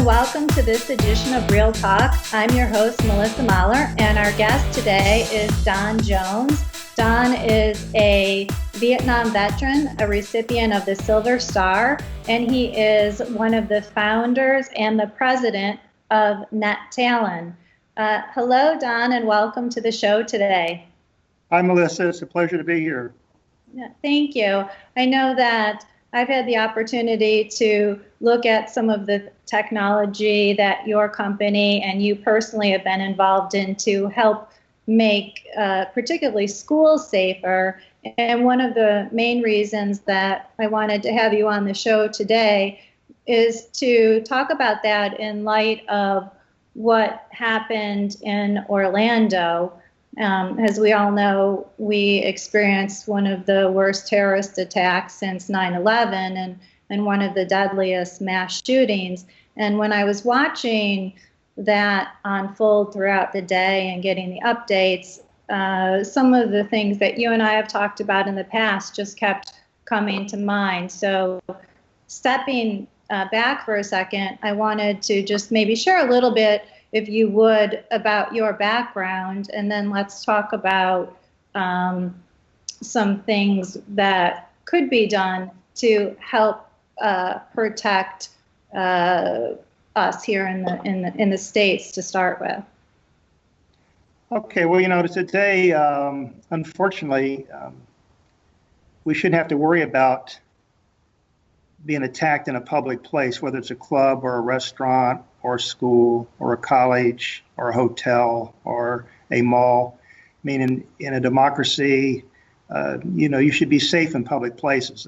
welcome to this edition of Real Talk. I'm your host, Melissa Mahler, and our guest today is Don Jones. Don is a Vietnam veteran, a recipient of the Silver Star, and he is one of the founders and the president of Nettalon. Hello, Don, and welcome to the show today. Hi, Melissa. It's a pleasure to be here. Yeah, thank you. I know that I've had the opportunity to look at some of the technology that your company and you personally have been involved in to help make particularly schools safer. And one of the main reasons that I wanted to have you on the show today is to talk about that in light of what happened in Orlando. As we all know, we experienced one of the worst terrorist attacks since 9/11 and one of the deadliest mass shootings. And when I was watching that unfold throughout the day and getting the updates, some of the things that you and I have talked about in the past just kept coming to mind. So stepping back for a second, I wanted to just maybe share a little bit, if you would, about your background, and then let's talk about some things that could be done to help protect us here in the States to start with. Okay, well, today, unfortunately, we shouldn't have to worry about being attacked in a public place, whether it's a club or a restaurant or a school or a college or a hotel or a mall. I mean, in a democracy, you should be safe in public places.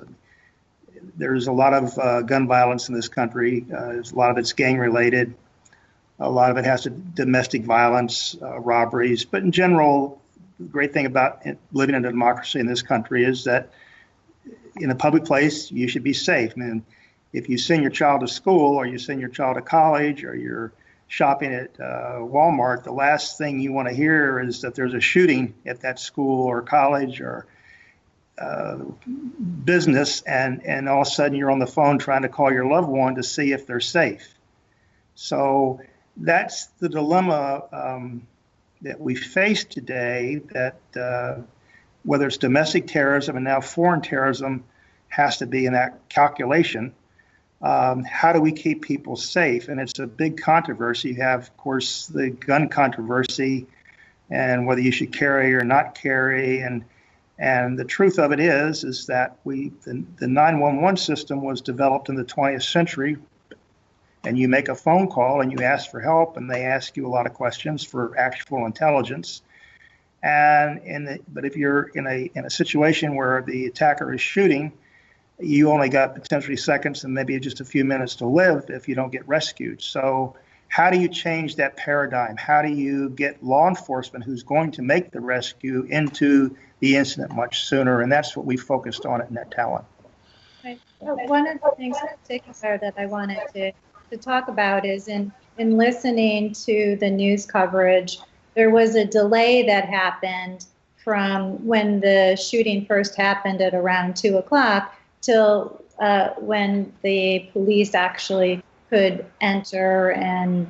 There's a lot of gun violence in this country. A lot of it's gang related. A lot of it has to domestic violence, robberies. But in general, the great thing about living in a democracy in this country is that in a public place, you should be safe. I mean, if you send your child to school or you send your child to college or you're shopping at Walmart, the last thing you want to hear is that there's a shooting at that school or college or business, and all of a sudden you're on the phone trying to call your loved one to see if they're safe. So that's the dilemma that we face today, that whether it's domestic terrorism and now foreign terrorism has to be in that calculation. How do we keep people safe? And it's a big controversy. You have, of course, the gun controversy and whether you should carry or not carry. And the truth of it is that the 911 system was developed in the 20th century, and you make a phone call and you ask for help, and they ask you a lot of questions for actual intelligence. But if you're in a situation where the attacker is shooting, you only got potentially seconds and maybe just a few minutes to live if you don't get rescued. So how do you change that paradigm? How do you get law enforcement who's going to make the rescue into the incident much sooner? And that's what we focused on at Nettalon. Right. One of the things in particular that I wanted to talk about is in listening to the news coverage, there was a delay that happened from when the shooting first happened at around 2 o'clock till when the police actually could enter and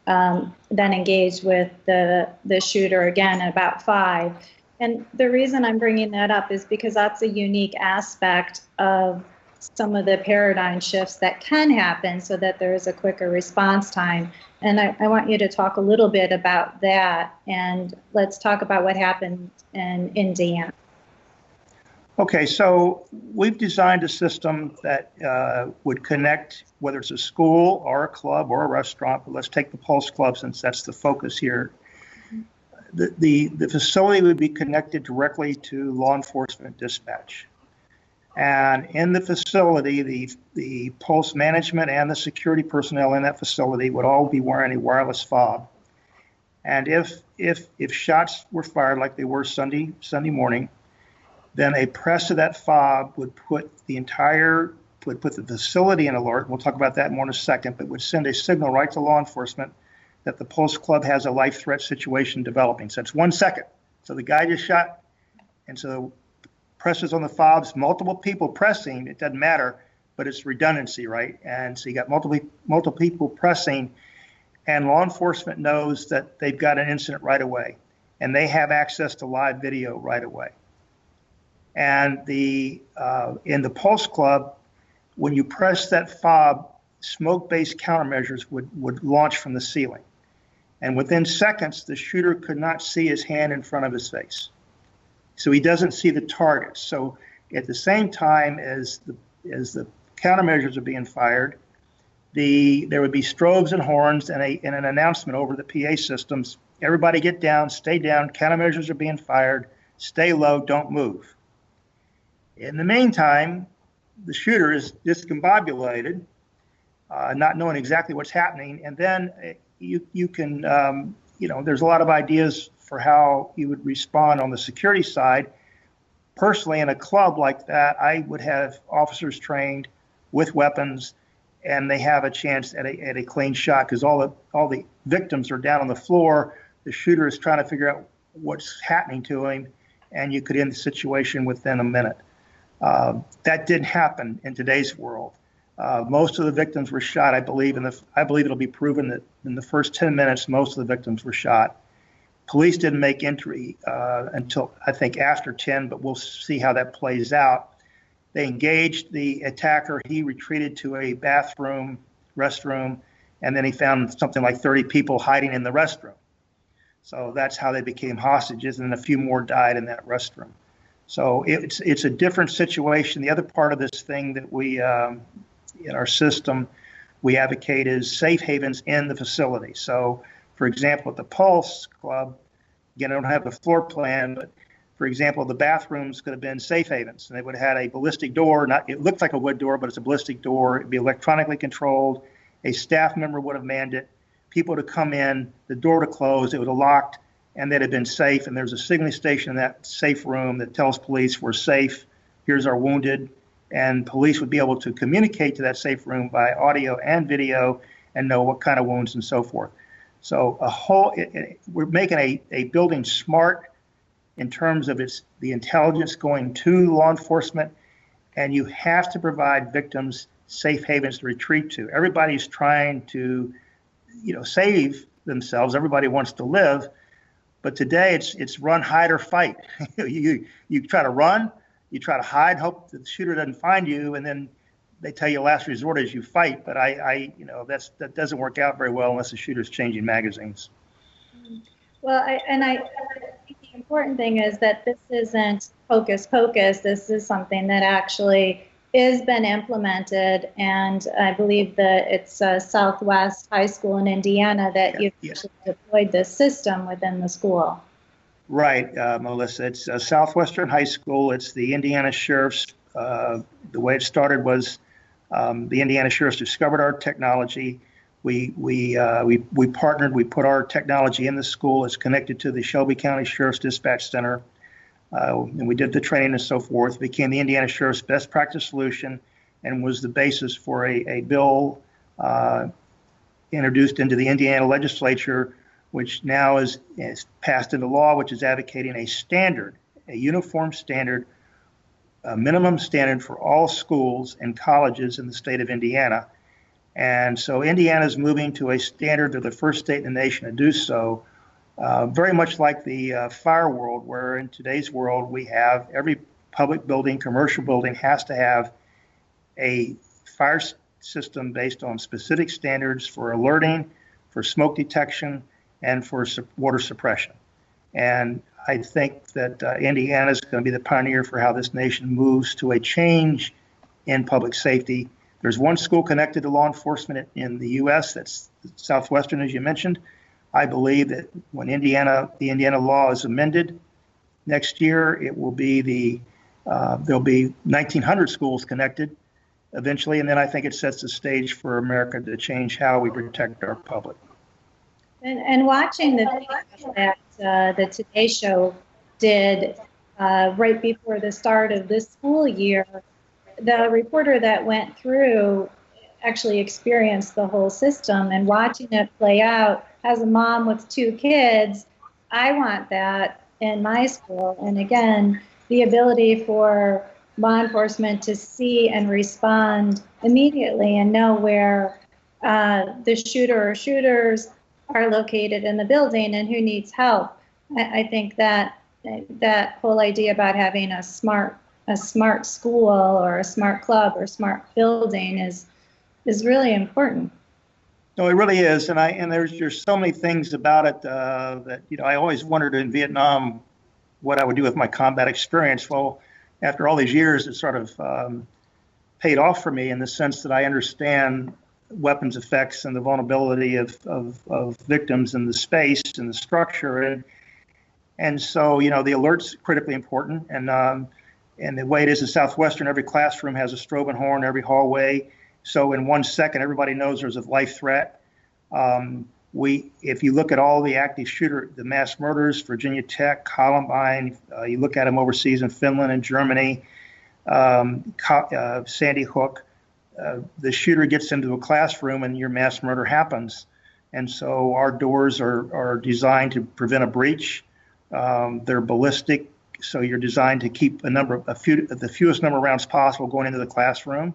then engage with the shooter again at about 5. And the reason I'm bringing that up is because that's a unique aspect of some of the paradigm shifts that can happen so that there is a quicker response time. And I want you to talk a little bit about that, and let's talk about what happened in Indiana. Okay, so we've designed a system that would connect, whether it's a school or a club or a restaurant, but let's take the Pulse Club since that's the focus here. The facility would be connected directly to law enforcement dispatch. And in the facility, the Pulse management and the security personnel in that facility would all be wearing a wireless fob. And if shots were fired like they were Sunday morning, then a press of that fob would put the facility in alert. We'll talk about that more in a second, but would send a signal right to law enforcement that the Pulse Club has a life threat situation developing. So it's 1 second. So the guy just shot, and so presses on the fobs, multiple people pressing, it doesn't matter. but it's redundancy, right? And so you got multiple people pressing, and law enforcement knows that they've got an incident right away, and they have access to live video right away. And in the Pulse Club, when you press that fob, smoke-based countermeasures would launch from the ceiling. And within seconds, the shooter could not see his hand in front of his face. So he doesn't see the target. So at the same time as the countermeasures are being fired, there would be strobes and horns and an announcement over the PA systems. Everybody get down, stay down, countermeasures are being fired, stay low, don't move. In the meantime, the shooter is discombobulated, not knowing exactly what's happening, and then you can, there's a lot of ideas for how you would respond on the security side. Personally, in a club like that, I would have officers trained with weapons, and they have a chance at a clean shot because all the victims are down on the floor. The shooter is trying to figure out what's happening to him, and you could end the situation within a minute. That didn't happen in today's world. Most of the victims were shot, I believe, I believe it'll be proven that in the first 10 minutes, most of the victims were shot. Police didn't make entry until, I think, after 10, but we'll see how that plays out. They engaged the attacker. He retreated to a restroom, and then he found something like 30 people hiding in the restroom. So that's how they became hostages, and then a few more died in that restroom. So it's a different situation. The other part of this thing that we, in our system, we advocate is safe havens in the facility. So, for example, at the Pulse Club, again, I don't have the floor plan, but for example, the bathrooms could have been safe havens. And they would have had a ballistic door. It looked like a wood door, but it's a ballistic door. It'd be electronically controlled. A staff member would have manned it. People to come in, the door to close, it would have locked, and they'd have been safe. And there's a signaling station in that safe room that tells police we're safe, here's our wounded. And police would be able to communicate to that safe room by audio and video and know what kind of wounds and so forth. So we're making a building smart in terms of the intelligence going to law enforcement, and you have to provide victims safe havens to retreat to. Everybody's trying to, save themselves. Everybody wants to live, but today it's run, hide, or fight. you try to run, you try to hide, hope that the shooter doesn't find you, and then they tell you last resort is you fight. But that doesn't work out very well unless the shooter's changing magazines. Well, I think the important thing is that this isn't hocus pocus. This is something that actually is been implemented, and I believe that it's Southwest High School in Indiana that you've actually deployed this system within the school. Right, Melissa. It's Southwestern High School. It's the Indiana Sheriff's. The way it started was the Indiana Sheriffs discovered our technology. We partnered. We put our technology in the school. It's connected to the Shelby County Sheriff's Dispatch Center, and we did the training and so forth. It became the Indiana Sheriff's Best Practice Solution, and was the basis for a bill introduced into the Indiana legislature, which now is passed into law, which is advocating a uniform standard, a minimum standard for all schools and colleges in the state of Indiana. And so Indiana is moving to a standard. They're the first state in the nation to do so, very much like the fire world, where in today's world we have every public building, commercial building has to have a fire system based on specific standards for alerting, for smoke detection, and for water suppression. And I think that Indiana is going to be the pioneer for how this nation moves to a change in public safety. There's one school connected to law enforcement in the U.S. that's Southwestern, as you mentioned. I believe that when the Indiana law is amended next year, it will be there'll be 1,900 schools connected eventually, and then I think it sets the stage for America to change how we protect our public. And watching the video that the Today Show did right before the start of this school year, the reporter that went through actually experienced the whole system, and watching it play out as a mom with 2 kids, I want that in my school. And again, the ability for law enforcement to see and respond immediately and know where the shooter or shooters are located in the building and who needs help. I think that whole idea about having a smart school or a smart club or smart building is really important. No, it really is, and there's so many things about it that I always wondered in Vietnam what I would do with my combat experience. Well, after all these years, it sort of paid off for me in the sense that I understand weapons effects and the vulnerability of victims in the space and the structure, and so the alert's critically important, and the way it is in Southwestern, every classroom has a strobe and horn, every hallway. So in 1 second, everybody knows there's a life threat. If you look at all the active shooter, the mass murders, Virginia Tech, Columbine, you look at them overseas in Finland and Germany, Sandy Hook, the shooter gets into a classroom and your mass murder happens. And so our doors are designed to prevent a breach. They're ballistic, so you're designed to keep the fewest number of rounds possible going into the classroom.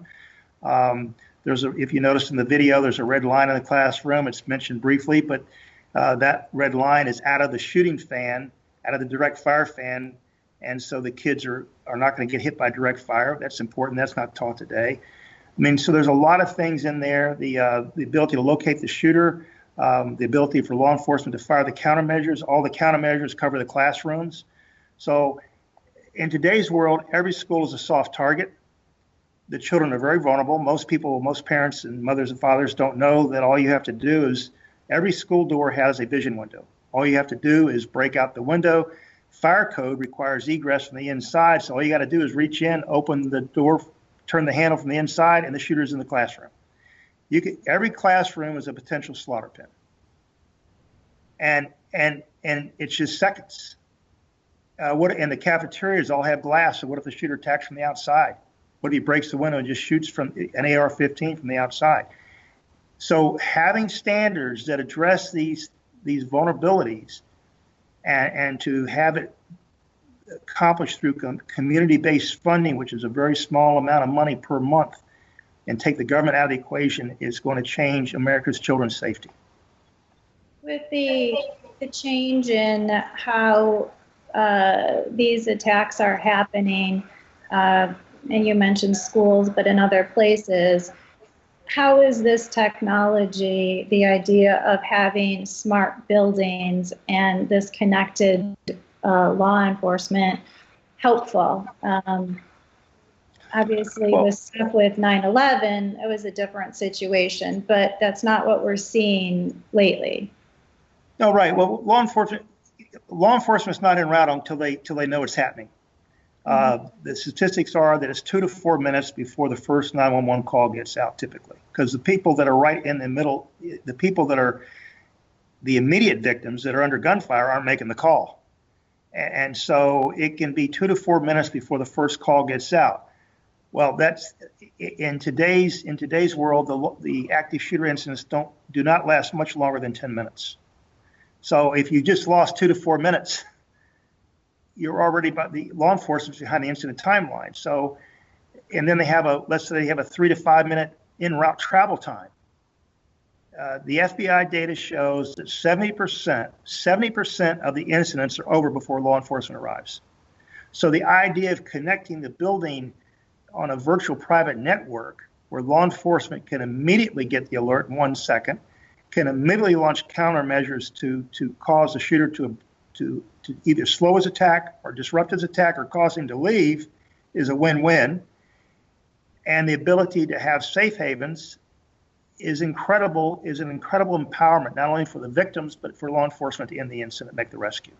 If you noticed in the video, there's a red line in the classroom. It's mentioned briefly, but that red line is out of the shooting fan, out of the direct fire fan, and so the kids are not going to get hit by direct fire. That's important. That's not taught today. I mean, so there's a lot of things in there. The ability to locate the shooter, the ability for law enforcement to fire the countermeasures. All the countermeasures cover the classrooms. So in today's world, every school is a soft target. The children are very vulnerable. Most parents and mothers and fathers don't know that all you have to do is every school door has a vision window. All you have to do is break out the window. Fire code requires egress from the inside. So all you got to do is reach in, open the door, turn the handle from the inside, and the shooter's in the classroom. Every classroom is a potential slaughter pit. And it's just seconds. And the cafeterias all have glass. So what if the shooter attacks from the outside? What if he breaks the window and just shoots from an AR-15 from the outside? So having standards that address these vulnerabilities and to have it accomplished through community-based funding, which is a very small amount of money per month, and take the government out of the equation is going to change America's children's safety. With the change in how these attacks are happening, and you mentioned schools, but in other places, how is this technology, the idea of having smart buildings and this connected law enforcement helpful? Obviously, with stuff with 9/11, it was a different situation, but that's not what we're seeing lately. No, right. Well, law enforcement's not en route until they know it's happening. The statistics are that it's 2 to 4 minutes before the first 911 call gets out, typically, because the people that are right in the middle, the people that are the immediate victims that are under gunfire aren't making the call. And so it can be 2 to 4 minutes before the first call gets out. Well, that's in today's world, the active shooter incidents do not last much longer than 10 minutes. So if you just lost 2 to 4 minutes, you're already the law enforcement's behind the incident timeline. So, and then let's say they have a 3 to 5 minute en route travel time. The FBI data shows that 70% of the incidents are over before law enforcement arrives. So the idea of connecting the building on a virtual private network where law enforcement can immediately get the alert in 1 second, can immediately launch countermeasures to cause the shooter to either slow his attack or disrupt his attack or cause him to leave is a win-win. And the ability to have safe havens is an incredible empowerment, not only for the victims, but for law enforcement to end the incident, make the rescue.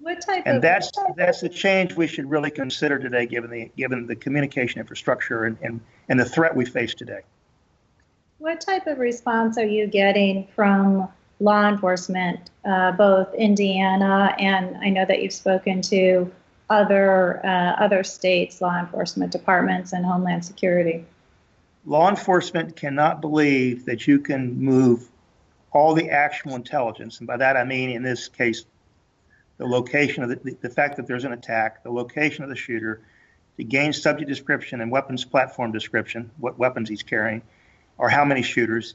That's the change we should really consider today, given the communication infrastructure and the threat we face today. What type of response are you getting from law enforcement, both Indiana and I know that you've spoken to other states' law enforcement departments and Homeland Security? Law enforcement cannot believe that you can move all the actual intelligence, and by that I mean, in this case, the location of the fact that there's an attack, the location of the shooter, to gain subject description and weapons platform description, what weapons he's carrying, or how many shooters.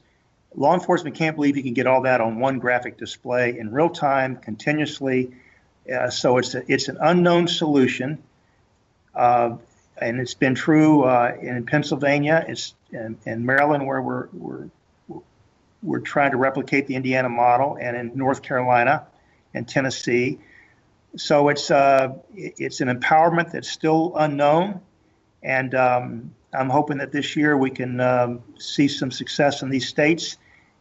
Law enforcement can't believe you can get all that on one graphic display in real time, continuously. So it's an unknown solution, and it's been true in Pennsylvania, it's in Maryland, where we're trying to replicate the Indiana model, and in North Carolina and Tennessee. So it's an empowerment that's still unknown, and I'm hoping that this year we can see some success in these states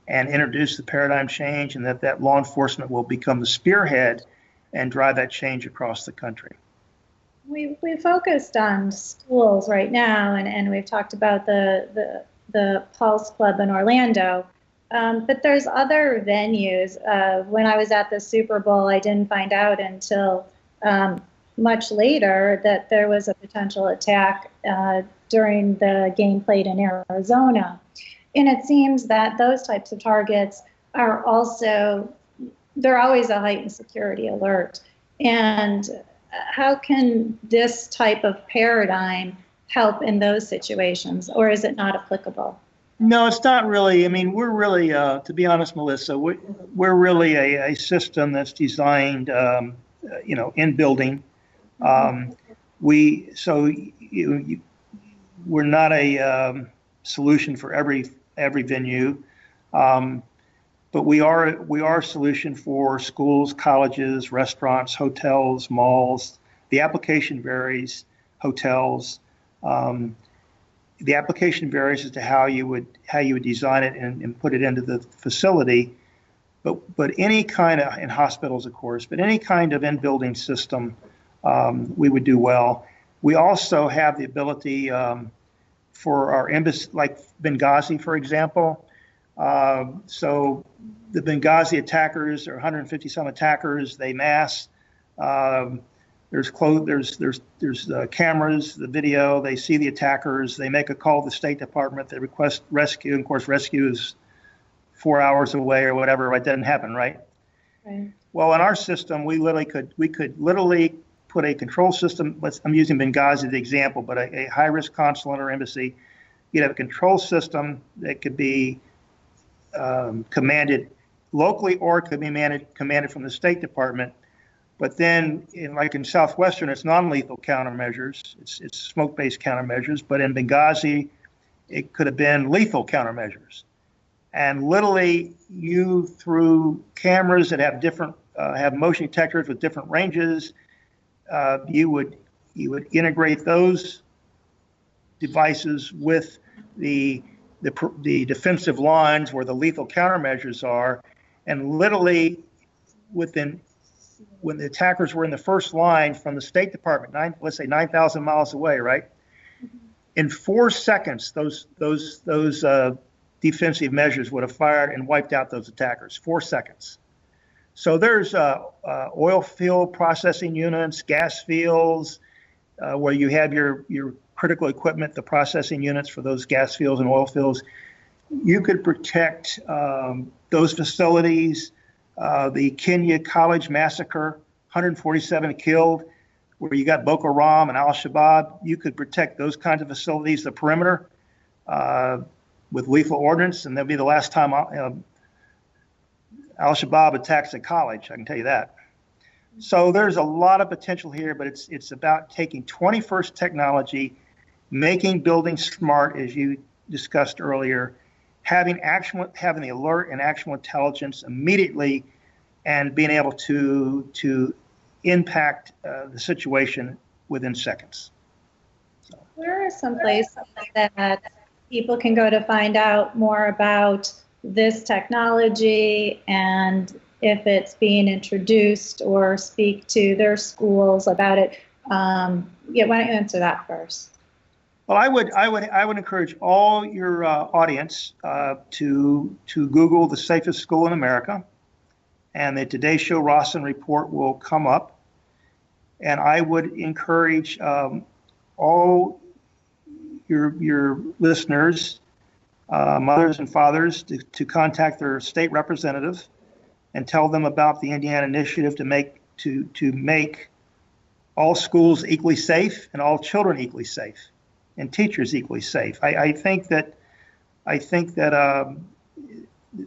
and introduce the paradigm change, and that law enforcement will become the spearhead and drive that change across the country. We focused on schools right now, and we've talked about the Pulse Club in Orlando. But there's other venues. When I was at the Super Bowl, I didn't find out until much later that there was a potential attack during the game played in Arizona. And it seems that those types of targets are also, they're always a heightened security alert. And how can this type of paradigm help in those situations, or is it not applicable? No, it's not really. I mean, we're really, to be honest, Melissa, we're really a system that's designed, in building. We're not a solution for every venue, but we are a solution for schools, colleges, restaurants, hotels, malls. The application varies. Hotels. The application varies as to how you would design it and put it into the facility, but any kind of, in hospitals of course, but any kind of in-building system, we would do well. We also have the ability for our embassy, like Benghazi, for example. So the Benghazi attackers, or 150 some attackers, they mass. There's cameras, the video. They see the attackers. They make a call to the State Department. They request rescue. And of course, rescue is 4 hours away or whatever. It doesn't happen, right? Right. Well, in our system, we could literally put a control system. I'm using Benghazi as the example, but a high-risk consulate or embassy. You'd have a control system that could be commanded locally, or it could be commanded from the State Department. But then, in Southwestern, it's non-lethal countermeasures. It's smoke-based countermeasures. But in Benghazi, it could have been lethal countermeasures. And literally, you, through cameras that have motion detectors with different ranges, you would integrate those devices with the defensive lines where the lethal countermeasures are, and literally when the attackers were in the first line from the State Department, let's say 9,000 miles away, right? Mm-hmm. In 4 seconds, those defensive measures would have fired and wiped out those attackers. 4 seconds. So there's oil field processing units, gas fields, where you have your critical equipment, the processing units for those gas fields and oil fields. You could protect those facilities. The Kenya college massacre, 147 killed, where you got Boko Haram and Al-Shabaab. You could protect those kinds of facilities, the perimeter, with lethal ordnance, and that'll be the last time Al-Shabaab attacks a college, I can tell you that. So there's a lot of potential here, but it's about taking 21st technology, making buildings smart, as you discussed earlier, having the alert and actual intelligence immediately, and being able to impact the situation within seconds. So. Where are some places that people can go to find out more about this technology, and if it's being introduced, or speak to their schools about it? Why don't you answer that first? Well, I would encourage all your audience to Google the safest school in America, and the Today Show Rawson report will come up. And I would encourage all your listeners, mothers and fathers, to contact their state representative and tell them about the Indiana initiative to make all schools equally safe and all children equally safe and teachers equally safe. I think that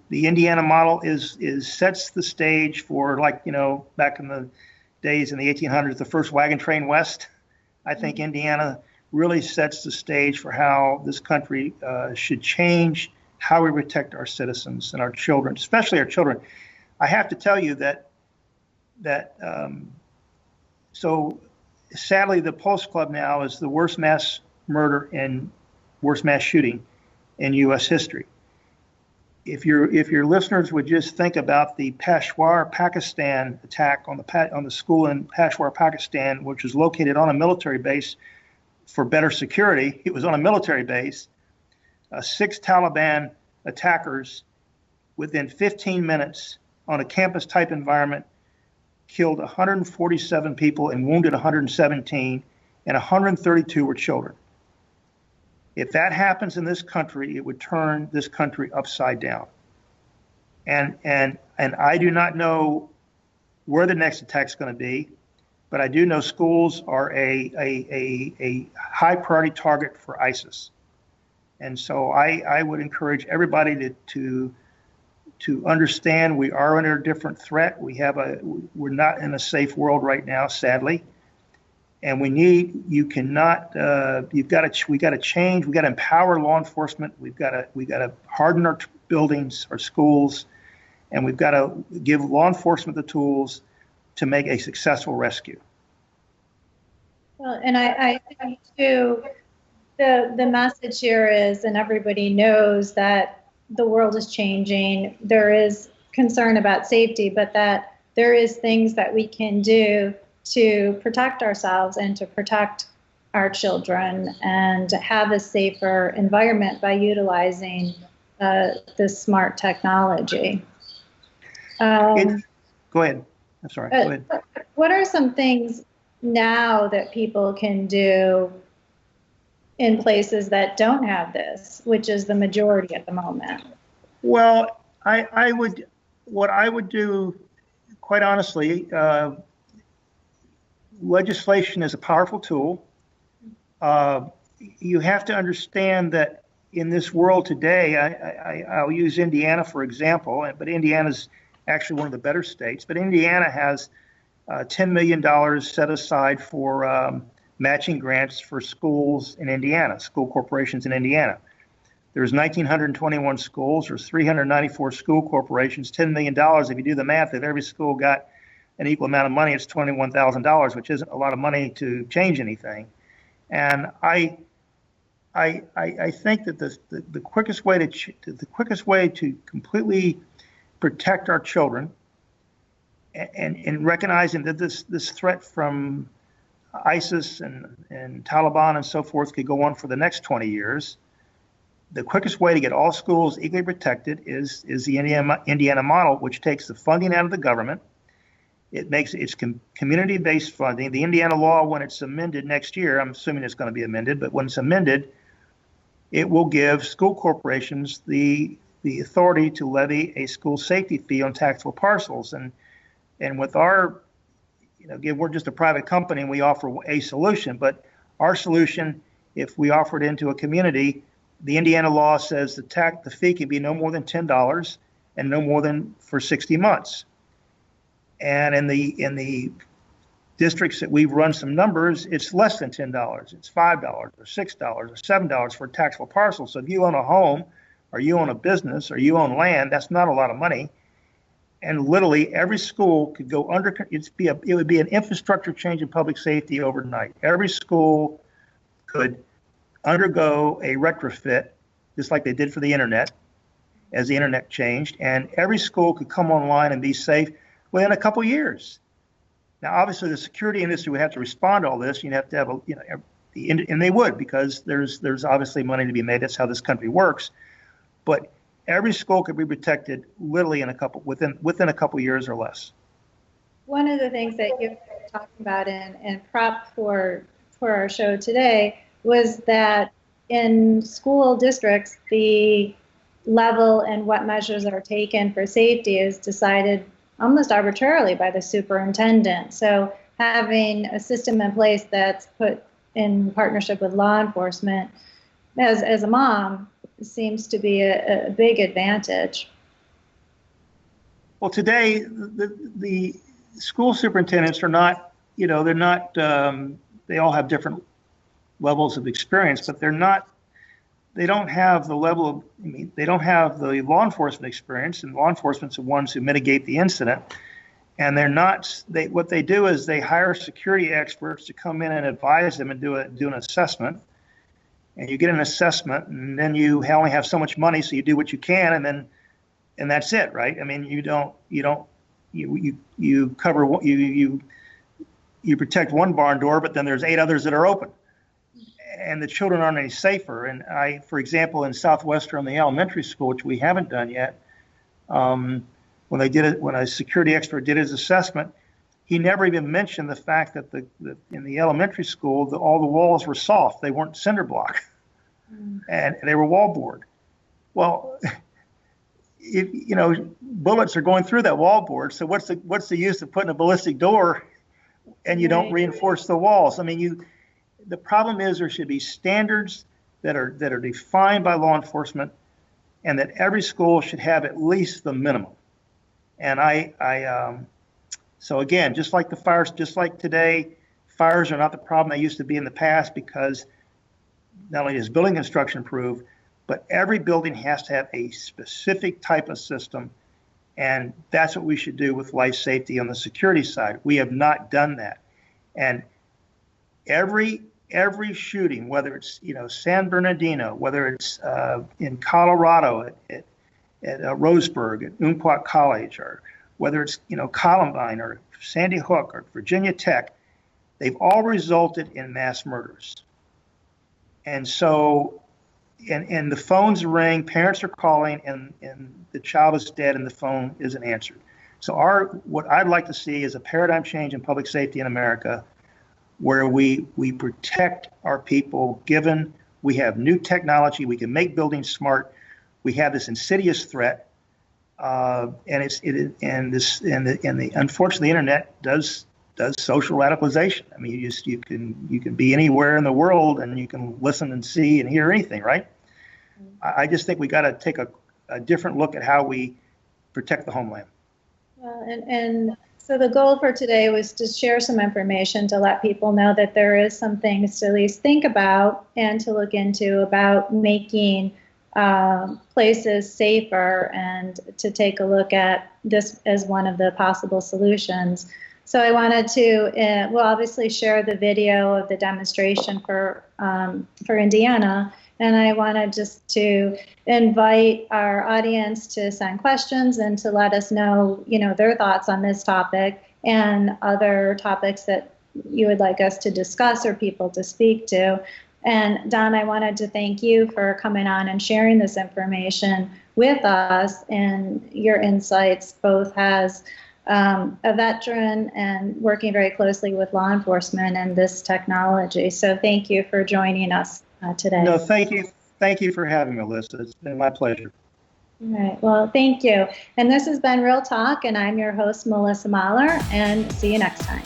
the Indiana model sets the stage for, like, back in the days in the 1800s, the first wagon train west. I think Indiana really sets the stage for how this country should change how we protect our citizens and our children, especially our children. I have to tell you so sadly, the Pulse Club now is the worst mass murder and worst mass shooting in U.S. history. If your listeners would just think about the Peshawar, Pakistan attack on the school in Peshawar, Pakistan, which was located on a military base for better security. It was on a military base. 6 Taliban attackers, within 15 minutes, on a campus-type environment, killed 147 people and wounded 117, and 132 were children. If that happens in this country, it would turn this country upside down. And I do not know where the next attack is going to be, but I do know schools are a high priority target for ISIS. And so I would encourage everybody to understand we are under a different threat. We're not in a safe world right now, sadly. And we got to change. We got to empower law enforcement. We got to harden our buildings, our schools, and we've got to give law enforcement the tools to make a successful rescue. Well, and I think too, the message here is, and everybody knows that the world is changing. There is concern about safety, but that there is things that we can do to protect ourselves and to protect our children and have a safer environment by utilizing this smart technology. Go ahead. I'm sorry. Go ahead. What are some things now that people can do in places that don't have this, which is the majority at the moment? Well, what I would do, quite honestly, legislation is a powerful tool. You have to understand that in this world today, I'll use Indiana for example, but Indiana's actually one of the better states. But Indiana has $10 million set aside for matching grants for schools in Indiana, school corporations in Indiana. There's 1,921 schools. There's 394 school corporations. $10 million. If you do the math, if every school got an equal amount of money, it's $21,000, which isn't a lot of money to change anything. And I think that the quickest way to completely protect our children, and recognizing that this threat from ISIS and Taliban and so forth could go on for the next 20 years, the quickest way to get all schools equally protected is the Indiana model, which takes the funding out of the government. It's community-based funding. The Indiana law, when it's amended next year, I'm assuming it's going to be amended, but when it's amended, it will give school corporations the authority to levy a school safety fee on taxable parcels. And with our, again, we're just a private company and we offer a solution, but our solution, if we offer it into a community, the Indiana law says the fee can be no more than $10 and no more than for 60 months. And in the districts that we've run some numbers, it's less than $10. It's $5 or $6 or $7 for a taxable parcel. So if you own a home or you own a business or you own land, that's not a lot of money. And literally every school could go under, it would be an infrastructure change in public safety overnight. Every school could undergo a retrofit, just like they did for the internet, as the internet changed, and every school could come online and be safe within a couple years. Now, obviously, the security industry would have to respond to all this. You'd have to have and they would, because there's obviously money to be made. That's how this country works. But every school could be protected literally within a couple years or less. One of the things that you were talking about in prep for our show today was that in school districts, the level and what measures are taken for safety is decided almost arbitrarily by the superintendent. So having a system in place that's put in partnership with law enforcement, as a mom, seems to be a big advantage. Well, today, the school superintendents are not, they're not, they all have different levels of experience, but they don't have the level of, they don't have the law enforcement experience, and law enforcement's the ones who mitigate the incident. And what they do is they hire security experts to come in and advise them and do an assessment. And you get an assessment, and then you only have so much money, so you do what you can, and that's it, right? I mean, you protect one barn door, but then there's 8 others that are open, and the children aren't any safer. And for example, in Southwestern, the elementary school, which we haven't done yet, when a security expert did his assessment, he never even mentioned the fact that in the elementary school, all the walls were soft; they weren't cinder block, and they were wallboard. Well, bullets are going through that wallboard. So what's the use of putting a ballistic door and you don't reinforce the walls? I mean, the problem is there should be standards that are defined by law enforcement, and that every school should have at least the minimum. And so again, just like the fires, just like today, fires are not the problem they used to be in the past, because not only is building construction improved, but every building has to have a specific type of system, and that's what we should do with life safety on the security side. We have not done that, and every shooting, whether it's San Bernardino, whether it's in Colorado at Roseburg, at Umpqua College, or whether it's Columbine or Sandy Hook or Virginia Tech, they've all resulted in mass murders. And so, and the phones ring, parents are calling, and the child is dead and the phone isn't answered. So what I'd like to see is a paradigm change in public safety in America, where we protect our people, given we have new technology, we can make buildings smart, we have this insidious threat, unfortunately the internet does social radicalization. I mean, you can be anywhere in the world and you can listen and see and hear anything, right? I just think we got to take a different look at how we protect the homeland. Well, and so the goal for today was to share some information to let people know that there is some things to at least think about and to look into about making places safer, and to take a look at this as one of the possible solutions. So I wanted to, we'll obviously share the video of the demonstration for Indiana, and I wanted just to invite our audience to send questions and to let us know, their thoughts on this topic and other topics that you would like us to discuss or people to speak to. And Don, I wanted to thank you for coming on and sharing this information with us, and your insights both as a veteran and working very closely with law enforcement and this technology. So thank you for joining us today. No, thank you. Thank you for having me, Alyssa. It's been my pleasure. All right. Well, thank you. And this has been Real Talk, and I'm your host, Melissa Mahler, and see you next time.